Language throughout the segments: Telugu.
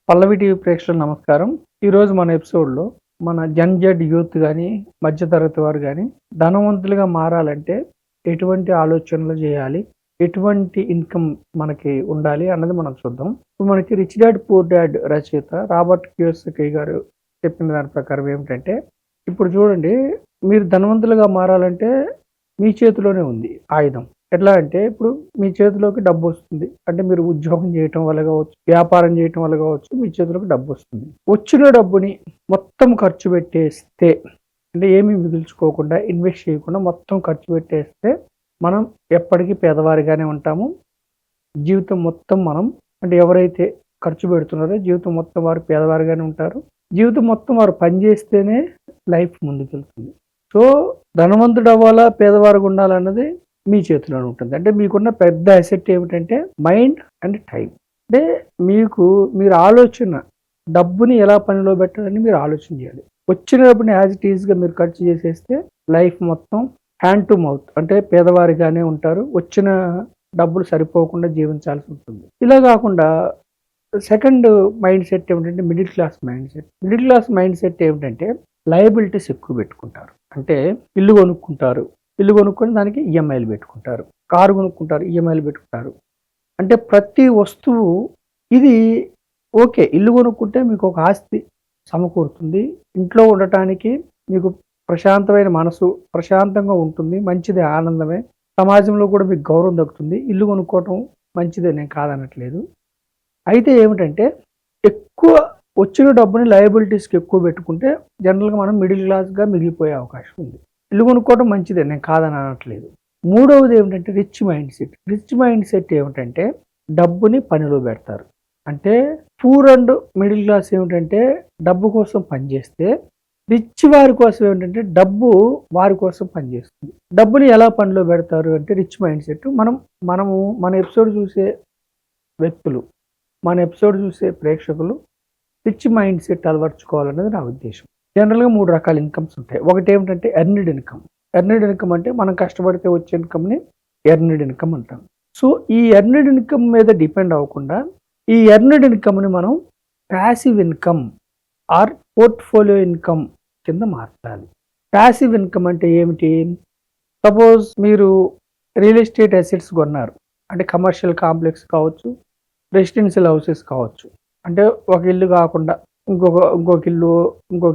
పల్లవి టీవీ ప్రేక్షకులకు నమస్కారం. ఈరోజు మన ఎపిసోడ్‌లో మన జెడ్ యూత్ గాని, మధ్య తరగతి వారు గాని ధనవంతులుగా మారాలంటే ఎటువంటి ఆలోచనలు చేయాలి? ఎటువంటి ఇన్‌కమ్ మనకి ఉండాలి అన్నది మనం చూద్దాం. ఇప్పుడు మనకి 'రిచ్ డాడ్ పూర్ డాడ్' రచయిత రాబర్ట్ కియోసకి గారు చెప్పిన దాని ప్రకారం ఏమిటంటే, ఇప్పుడు చూడండి, మీరు ధనవంతులుగా మారాలంటే మీ చేతిలోనే ఉంది ఆయుధం. ఎట్లా అంటే, ఇప్పుడు మీ చేతిలోకి డబ్బొస్తుంది. అంటే మీరు ఉద్యోగం చేయటం వల్ల కావచ్చు, వ్యాపారం చేయటం వల్ల కావచ్చు, మీ చేతిలోకి డబ్బొస్తుంది. వచ్చిన డబ్బుని మొత్తం ఖర్చు పెట్టేస్తే, అంటే ఏమీ మిగుల్చుకోకుండా, ఇన్వెస్ట్ చేయకుండా మొత్తం ఖర్చు పెట్టేస్తే, మనం ఎప్పటికీ పేదవారిగానే ఉంటాము. జీవితం మొత్తం మనం, అంటే ఎవరైతే ఖర్చు పెడుతున్నారో జీవితం మొత్తం వారు పేదవారిగానే ఉంటారు. జీవితం మొత్తం వారు పనిచేస్తేనే లైఫ్ ముందుకెళ్తుంది. సో, ధనవంతుడు అవ్వాలా, పేదవారుగా ఉండాలన్నది మీ చేతిలోనే ఉంటుంది. అంటే మీకున్న పెద్ద అసెట్ ఏమిటంటే మైండ్ అండ్ టైం. అంటే మీరు ఆలోచన, డబ్బుని ఎలా పనిలో పెట్టాలని మీరు ఆలోచన చేయాలి. వచ్చిన డబ్బుని యాజ్ ఇట్ ఈజ్గా మీరు ఖర్చు చేసేస్తే లైఫ్ మొత్తం హ్యాండ్ టు మౌత్, అంటే పేదవారిగానే ఉంటారు. వచ్చిన డబ్బులు సరిపోకుండా జీవించాల్సి ఉంటుంది. ఇలా కాకుండా సెకండ్ మైండ్ సెట్ ఏమిటంటే middle class mind set. Middle class mind set ఏమిటంటే లయబిలిటీస్ ఎక్కువ పెట్టుకుంటారు. అంటే ఇల్లు కొనుక్కుంటారు, ఇల్లు కొనుక్కొని దానికి ఈఎంఐలు పెట్టుకుంటారు. కారు కొనుక్కుంటారు, ఈఎంఐలు పెట్టుకుంటారు. అంటే ప్రతి వస్తువు ఇది ఓకే. ఇల్లు కొనుక్కుంటే మీకు ఒక ఆస్తి సమకూరుతుంది. ఇంట్లో ఉండటానికి మీకు ప్రశాంతమైన మనసు, ప్రశాంతంగా ఉంటుంది. మంచిదే, ఆనందమే. సమాజంలో కూడా మీకు గౌరవం దక్కుతుంది. ఇల్లు కొనుక్కోవటం మంచిదే, నేను కాదనట్లేదు. అయితే ఏమిటంటే, ఎక్కువ వచ్చిన డబ్బుని లయబిలిటీస్కి ఎక్కువ పెట్టుకుంటే జనరల్గా మనం మిడిల్ క్లాస్గా మిగిలిపోయే అవకాశం ఉంది. ఇల్లు కొనుక్కోవడం మంచిదే, నేను కాదని అనట్లేదు. మూడవది ఏమిటంటే rich mind set. Rich mind set ఏమిటంటే డబ్బుని పనిలో పెడతారు. అంటే పూర్ అండ్ మిడిల్ క్లాస్ ఏమిటంటే డబ్బు కోసం పనిచేస్తే, రిచ్ వారి కోసం ఏమిటంటే డబ్బు వారి కోసం పనిచేస్తుంది. డబ్బుని ఎలా పనిలో పెడతారు అంటే రిచ్ మైండ్ సెట్. మనము మన ఎపిసోడ్ చూసే వ్యక్తులు, మన ఎపిసోడ్ చూసే ప్రేక్షకులు రిచ్ మైండ్ సెట్ అలవర్చుకోవాలనేది నా ఉద్దేశం. జనరల్గా 3 రకాల ఇన్కమ్స్ ఉంటాయి. ఒకటి ఏమిటంటే ఎర్న్డ్ ఇన్కమ్. ఎర్న్డ్ ఇన్కమ్ అంటే మనం కష్టపడితే వచ్చే ఇన్కమ్ని ఎర్న్డ్ ఇన్కమ్ అంటాం. సో ఈ ఎర్న్డ్ ఇన్కమ్ మీద డిపెండ్ అవ్వకుండా ఈ ఎర్న్డ్ ఇన్కమ్ని మనం passive income or portfolio income కింద మార్చాలి. ప్యాసివ్ ఇన్కమ్ అంటే ఏమిటి? సపోజ్ మీరు రియల్ ఎస్టేట్ అసెట్స్ కొన్నారు. అంటే కమర్షియల్ కాంప్లెక్స్ కావచ్చు, రెసిడెన్షియల్ హౌసెస్ కావచ్చు. అంటే ఒక ఇల్లు కాకుండా ఇంకొక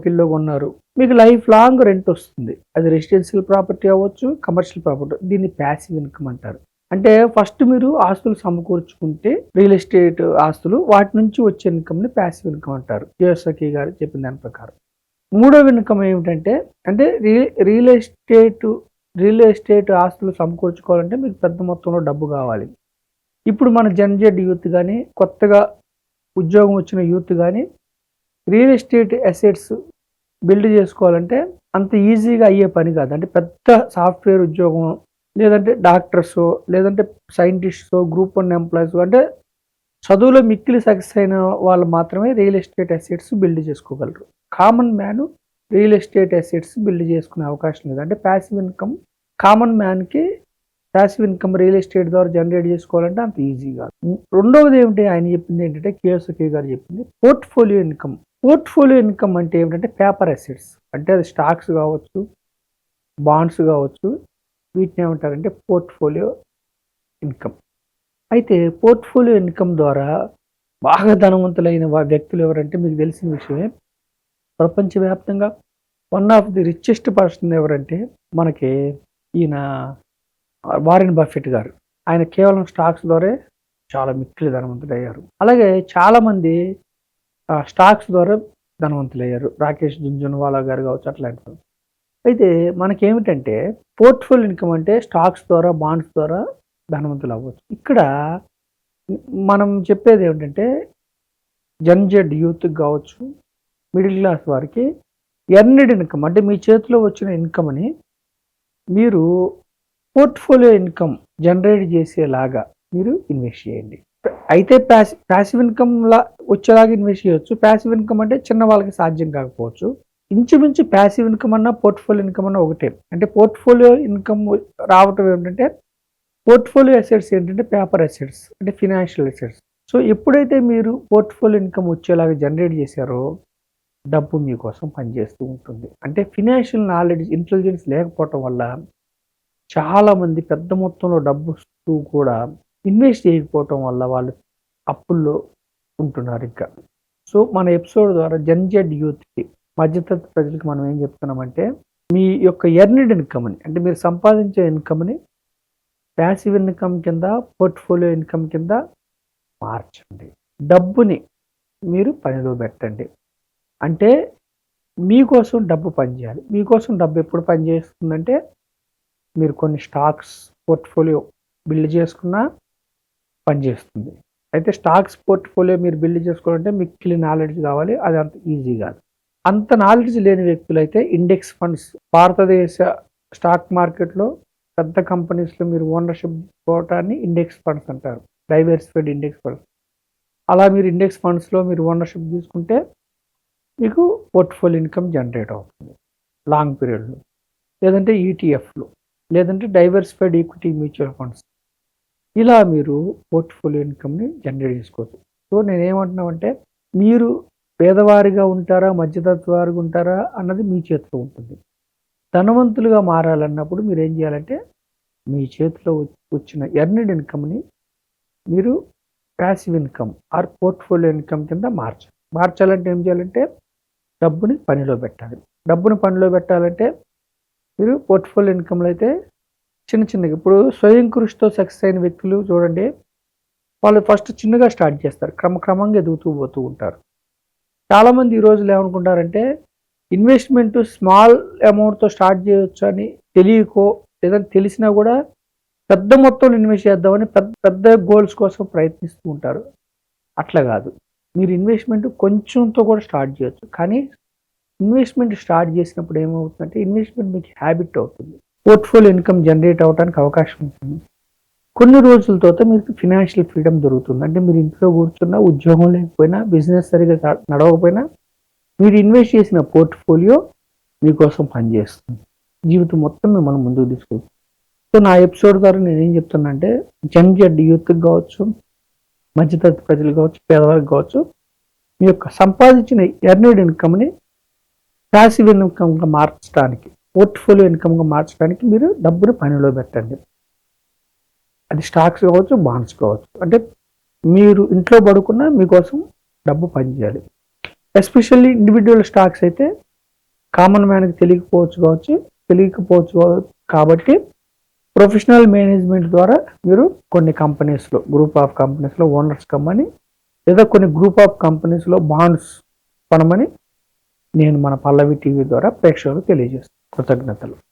ఇల్లు కొన్నారు. మీకు లైఫ్ లాంగ్ రెంట్ వస్తుంది. అది రెసిడెన్షియల్ ప్రాపర్టీ అవ్వచ్చు, కమర్షియల్ ప్రాపర్టీ. దీన్ని ప్యాసివ్ ఇన్కమ్ అంటారు. అంటే ఫస్ట్ మీరు ఆస్తులు సమకూర్చుకుంటే రియల్ ఎస్టేట్ ఆస్తులు, వాటి నుంచి వచ్చే ఇన్కమ్ని ప్యాసివ్ ఇన్కమ్ అంటారు, కియోసకి గారు చెప్పిన దాని ప్రకారం. మూడవ ఇన్కమ్ ఏమిటంటే, అంటే రియల్ ఎస్టేట్ ఆస్తులు సమకూర్చుకోవాలంటే మీకు పెద్ద మొత్తంలో డబ్బు కావాలి. ఇప్పుడు మన జెడ్ యూత్ కానీ, కొత్తగా ఉద్యోగం వచ్చిన యూత్ కానీ రియల్ ఎస్టేట్ అసెట్స్ బిల్డ్ చేసుకోవాలంటే అంత ఈజీగా అయ్యే పని కాదు. అంటే పెద్ద సాఫ్ట్వేర్ ఉద్యోగం, లేదంటే డాక్టర్సో, లేదంటే సైంటిస్ట్సో, గ్రూప్ 1 ఎంప్లాయీస్, అంటే చదువులో మిక్కిలి సక్సెస్ అయిన వాళ్ళు మాత్రమే రియల్ ఎస్టేట్ అసెట్స్ బిల్డ్ చేసుకోగలరు. Common man real estate assets build చేసుకునే అవకాశం లేదు. అంటే ప్యాసివ్ ఇన్కమ్ కామన్ మ్యాన్కి, ప్యాసివ్ ఇన్కమ్ రియల్ ఎస్టేట్ ద్వారా జనరేట్ చేసుకోవాలంటే అంత ఈజీ కాదు. రెండవది ఏమిటి ఆయన చెప్పింది ఏంటంటే, కియోసకి గారు చెప్పింది పోర్ట్ఫోలియో ఇన్కమ్. పోర్ట్ఫోలియో ఇన్కమ్ అంటే ఏమిటంటే పేపర్ అసెట్స్. అంటే అది స్టాక్స్ కావచ్చు, బాండ్స్ కావచ్చు. వీటిని ఏమంటారంటే పోర్ట్ఫోలియో ఇన్కమ్. అయితే పోర్ట్ఫోలియో ఇన్కమ్ ద్వారా బాగా ధనవంతులైన వ్యక్తులు ఎవరంటే మీకు తెలిసిన విషయమే. ప్రపంచవ్యాప్తంగా one of the richest person ఎవరంటే మనకి ఈయన వారెన్ బఫెట్ గారు. ఆయన కేవలం స్టాక్స్ ద్వారా చాలా మిక్కిలి ధనవంతులయ్యారు. అలాగే చాలామంది స్టాక్స్ ద్వారా ధనవంతులయ్యారు. రాకేష్ జుంజున్వాలా గారు కావచ్చు, అట్లాంటి వాళ్ళు. అయితే మనకేమిటంటే పోర్ట్ఫోలియో ఇన్కమ్ అంటే స్టాక్స్ ద్వారా, బాండ్స్ ద్వారా ధనవంతులు అవ్వచ్చు. ఇక్కడ మనం చెప్పేది ఏమిటంటే జెడ్ యూత్కి కావచ్చు, మిడిల్ క్లాస్ వారికి ఎర్న్డ్ ఇన్కమ్, అంటే మీ చేతిలో వచ్చిన ఇన్కమ్ని మీరు పోర్ట్ఫోలియో ఇన్కమ్ జనరేట్ చేసేలాగా మీరు ఇన్వెస్ట్ చేయండి. అయితే ప్యాసివ్ ఇన్కమ్ వచ్చేలాగా ఇన్వెస్ట్ చేయొచ్చు. ప్యాసివ్ ఇన్కమ్ అంటే చిన్న వాళ్ళకి సాధ్యం కాకపోవచ్చు. ఇంచుమించు ప్యాసివ్ ఇన్కమ్ అన్నా పోర్ట్ఫోలియో ఇన్కమ్ అన్నా ఒకటే. అంటే పోర్ట్ఫోలియో ఇన్కమ్ రావటం ఏమిటంటే, పోర్ట్ఫోలియో అసెట్స్ ఏంటంటే పేపర్ అసెట్స్, అంటే ఫినాన్షియల్ అసెట్స్. సో ఎప్పుడైతే మీరు పోర్ట్‌ఫోలియో ఇన్‌కమ్ వచ్చేలాగా జనరేట్ చేశారో, డబ్బు మీకోసం పనిచేస్తూ ఉంటుంది. అంటే ఫినాన్షియల్ నాలెడ్జ్, ఇంటెలిజెన్స్ లేకపోవటం వల్ల చాలామంది పెద్ద మొత్తంలో డబ్బొస్తూ కూడా ఇన్వెస్ట్ చేయకపోవటం వల్ల వాళ్ళు అప్పుల్లో ఉంటున్నారింకా. సో, మన ఎపిసోడ్ ద్వారా జెడ్ యూత్‌కి, మధ్యతరగతి ప్రజలకి మనం ఏం చెప్తున్నామంటే, మీ యొక్క ఎర్న్‌డ్ ఇన్‌కమ్‌ని అంటే మీరు సంపాదించే ఇన్‌కమ్‌ని ప్యాసివ్ ఇన్‌కమ్ కింద, పోర్ట్‌ఫోలియో ఇన్‌కమ్ కింద మార్చండి. డబ్బుని మీరు పనిలో పెట్టండి. అంటే మీకోసం డబ్బు పనిచేయాలి. మీకోసం డబ్బు ఎప్పుడు పనిచేస్తుందంటే, మీరు కొన్ని స్టాక్స్ పోర్ట్‌ఫోలియో బిల్డ్ చేసుకున్నా పనిచేస్తుంది. అయితే స్టాక్స్ పోర్ట్‌ఫోలియో మీరు బిల్డ్ చేసుకోవాలంటే మిక్కిలి నాలెడ్జ్ కావాలి. అది అంత ఈజీ కాదు. అంత నాలెడ్జ్ లేని వ్యక్తులైతే ఇండెక్స్ ఫండ్స్, భారతదేశ స్టాక్ మార్కెట్‌లో పెద్ద కంపెనీస్‌లో మీరు ఓనర్‌షిప్ తీసుకోవటాన్ని ఇండెక్స్ ఫండ్స్ అంటారు. Diversified index funds. అలా మీరు ఇండెక్స్ ఫండ్స్‌లో మీరు ఓనర్‌షిప్ తీసుకుంటే మీకు పోర్ట్‌ఫోలియో ఇన్‌కమ్ జనరేట్ అవుతుంది లాంగ్ పీరియడ్‌లో. లేదంటే ఈటీఎఫ్‌లు, లేదంటే డైవర్సిఫైడ్ ఈక్విటీ మ్యూచువల్ ఫండ్స్. ఇలా మీరు పోర్ట్‌ఫోలియో ఇన్‌కమ్‌ని జనరేట్ చేసుకోవచ్చు. సో, నేనేమంటున్నామంటే, మీరు పేదవారిగా ఉంటారా, మధ్యతరగతి వారిగా ఉంటారా అన్నది మీ చేతిలో ఉంటుంది. ధనవంతులుగా మారాలన్నప్పుడు మీరేం చేయాలంటే, మీ చేతిలో వచ్చిన ఎర్న్‌డ్ ఇన్‌కమ్‌ని మీరు passive income or portfolio income కింద మార్చాలి. మార్చాలంటే ఏం చేయాలంటే, డబ్బుని పనిలో పెట్టాలి. డబ్బుని పనిలో పెట్టాలంటే, మీరు పోర్ట్‌ఫోలియో ఇన్‌కమ్‌లో అయితే చిన్నగా ఇప్పుడు స్వయం కృషితో సక్సెస్ అయిన వ్యక్తులు చూడండి, వాళ్ళు ఫస్ట్ చిన్నగా స్టార్ట్ చేస్తారు. క్రమంగా ఎదుగుతూ పోతూ ఉంటారు. చాలామంది ఈ రోజుల్లో ఏమనుకుంటారంటే, ఇన్వెస్ట్‌మెంట్ స్మాల్ అమౌంట్‌తో స్టార్ట్ చేయొచ్చు అని తెలియకో, లేదంటే తెలిసినా కూడా పెద్ద మొత్తంలో ఇన్వెస్ట్ చేద్దామని పెద్ద గోల్స్ కోసం ప్రయత్నిస్తూ ఉంటారు. అట్లా కాదు. మీరు ఇన్వెస్ట్‌మెంట్ కొంచెంతో కూడా స్టార్ట్ చేయొచ్చు. కానీ ఇన్వెస్ట్‌మెంట్ స్టార్ట్ చేసినప్పుడు ఏమవుతుందంటే, ఇన్వెస్ట్‌మెంట్ మీకు హ్యాబిట్ అవుతుంది. పోర్ట్‌ఫోలియో ఇన్‌కమ్ జనరేట్ అవ్వడానికి అవకాశం ఉంటుంది. కొన్ని రోజుల తర్వాత మీకు ఫినాన్షియల్ ఫ్రీడమ్ దొరుకుతుంది. అంటే మీరు ఇంట్లో కూర్చున్నా, ఉద్యోగం లేకపోయినా, బిజినెస్ సరిగ్గా నడవకపోయినా, మీరు ఇన్వెస్ట్ చేసిన పోర్ట్‌ఫోలియో మీకోసం పనిచేస్తుంది. జీవితం మొత్తం మిమ్మల్ని ముందుకు తీసుకెళ్తుంది. సో, నా ఎపిసోడ్ ద్వారా నేనేం చెప్తున్నా అంటే, జెడ్ యూత్‌కి కావచ్చు, మధ్యతరగతి ప్రజలు కావచ్చు, పేదవారికి కావచ్చు, మీ యొక్క సంపాదించిన ఎర్న్‌డ్ ఇన్‌కమ్‌ని ప్యాసివ్ ఇన్‌కమ్‌గా మార్చడానికి, పోర్ట్‌ఫోలియో ఇన్‌కమ్‌గా మార్చడానికి మీరు డబ్బుని పనిలో పెట్టండి. అది స్టాక్స్ కావచ్చు, బాండ్స్ కావచ్చు. అంటే మీరు ఇంట్లో పడుకున్నా మీకోసం డబ్బు పనిచేయాలి. ఎస్పెషల్లీ ఇండివిడ్యువల్ స్టాక్స్ అయితే కామన్ మ్యాన్‌కి తెలియకపోవచ్చు కాబట్టి ప్రొఫెషనల్ మేనేజ్మెంట్ ద్వారా మీరు కొన్ని కంపెనీస్‌లో, గ్రూప్ ఆఫ్ కంపెనీస్‌లో ఓనర్స్ కమ్మని, లేదా కొన్ని గ్రూప్ ఆఫ్ కంపెనీస్‌లో బాండ్స్ కొనమని నేను మన పల్లవి టీవీ ద్వారా ప్రేక్షకులకు తెలియజేస్తాను. కృతజ్ఞతలు.